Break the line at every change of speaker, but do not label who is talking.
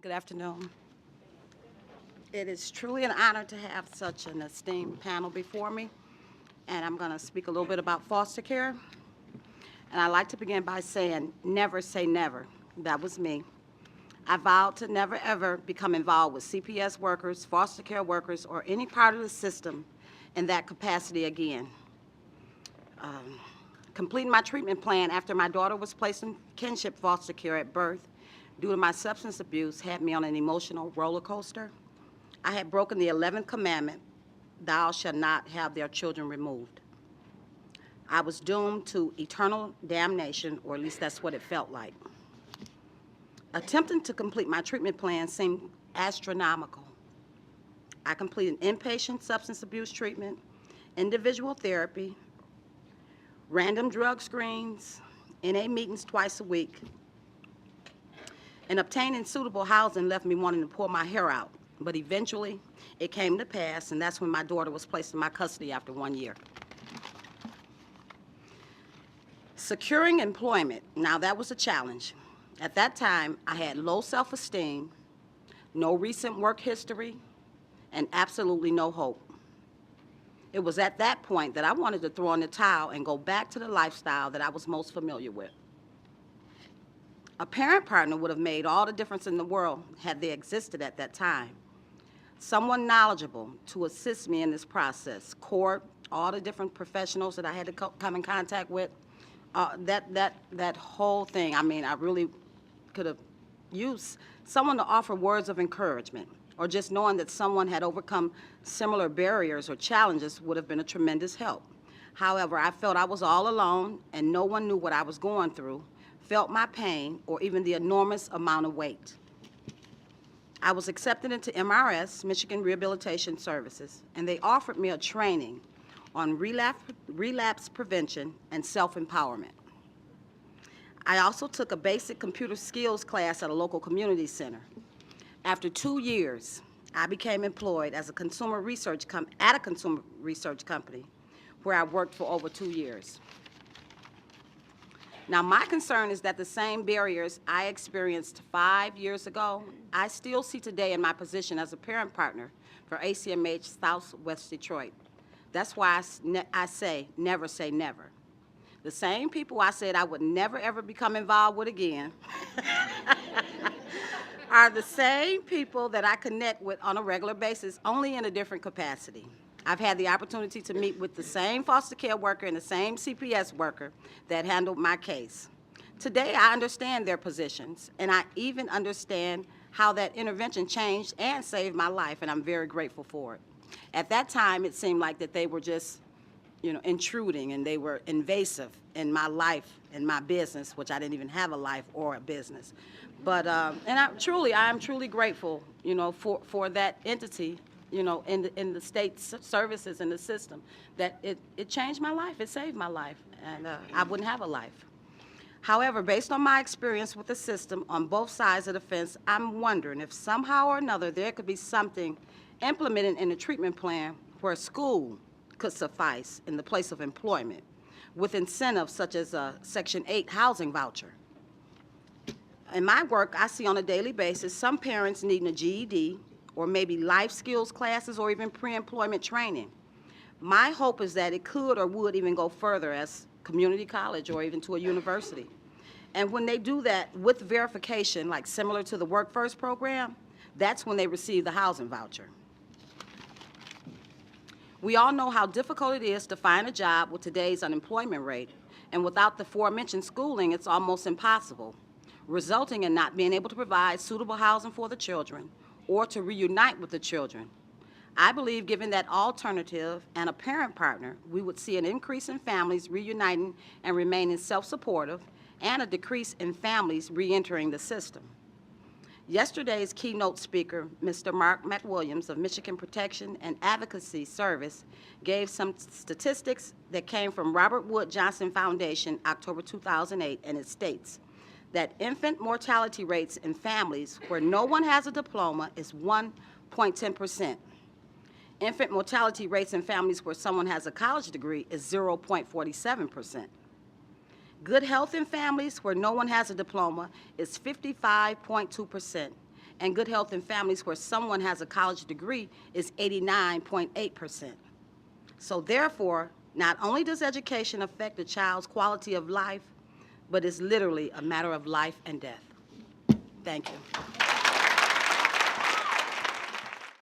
Good afternoon. It is truly an honor to have such an esteemed panel before me, and I'm going to speak a little bit about foster care. And I'd like to begin by saying, never say never. That was me. I vowed to never ever become involved with CPS workers, foster care workers, or any part of the system in that capacity again. Completing my treatment plan after my daughter was placed in kinship foster care at birth due to my substance abuse had me on an emotional roller coaster. I had broken the 11th commandment, thou shalt not have their children removed. I was doomed to eternal damnation, or at least that's what it felt like. Attempting to complete my treatment plan seemed astronomical. I completed inpatient substance abuse treatment, individual therapy, random drug screens, NA meetings twice a week, and obtaining suitable housing left me wanting to pull my hair out. But eventually, it came to pass, and that's when my daughter was placed in my custody after 1 year. Securing employment, now that was a challenge. At that time, I had low self-esteem, no recent work history, and absolutely no hope. It was at that point that I wanted to throw in the towel and go back to the lifestyle that I was most familiar with. A parent partner would have made all the difference in the world had they existed at that time. Someone knowledgeable to assist me in this process, court, all the different professionals that I had to come in contact with, that whole thing. I mean, I really could have used someone to offer words of encouragement, or just knowing that someone had overcome similar barriers or challenges would have been a tremendous help. However, I felt I was all alone and no one knew what I was going through, felt my pain, or even the enormous amount of weight. I was accepted into MRS, Michigan Rehabilitation Services, and they offered me a training on relapse prevention and self-empowerment. I also took a basic computer skills class at a local community center. After 2 years, I became employed as a consumer research company where I worked for over 2 years. Now, my concern is that the same barriers I experienced 5 years ago, I still see today in my position as a parent partner for ACMH Southwest Detroit. That's why I say never. The same people I said I would never, ever become involved with again are the same people that I connect with on a regular basis, only in a different capacity. I've had the opportunity to meet with the same foster care worker and the same CPS worker that handled my case. Today, I understand their positions, and I even understand how that intervention changed and saved my life, and I'm very grateful for it. At that time, it seemed like that they were just intruding, and they were invasive in my life and my business, which I didn't even have a life or a business. But and I am truly grateful, for that entity, in the state services and the system, that it changed my life, it saved my life, and I wouldn't have a life. However, based on my experience with the system on both sides of the fence, I'm wondering if somehow or another there could be something implemented in the treatment plan where school could suffice in the place of employment, with incentives such as a Section 8 housing voucher. In my work, I see on a daily basis some parents needing a GED or maybe life skills classes or even pre-employment training. My hope is that it could or would even go further as community college or even to a university. And when they do that with verification, like similar to the Work First program, that's when they receive the housing voucher. We all know how difficult it is to find a job with today's unemployment rate, and without the aforementioned schooling, it's almost impossible, resulting in not being able to provide suitable housing for the children or to reunite with the children. I believe given that alternative and a parent partner, we would see an increase in families reuniting and remaining self-supportive, and a decrease in families reentering the system. Yesterday's keynote speaker, Mr. Mark McWilliams of Michigan Protection and Advocacy Service, gave some statistics that came from Robert Wood Johnson Foundation, October 2008, and it states that infant mortality rates in families where no one has a diploma is 1.10%. Infant mortality rates in families where someone has a college degree is 0.47%. Good health in families where no one has a diploma is 55.2%, and good health in families where someone has a college degree is 89.8%. So therefore, not only does education affect a child's quality of life, but it's literally a matter of life and death. Thank you.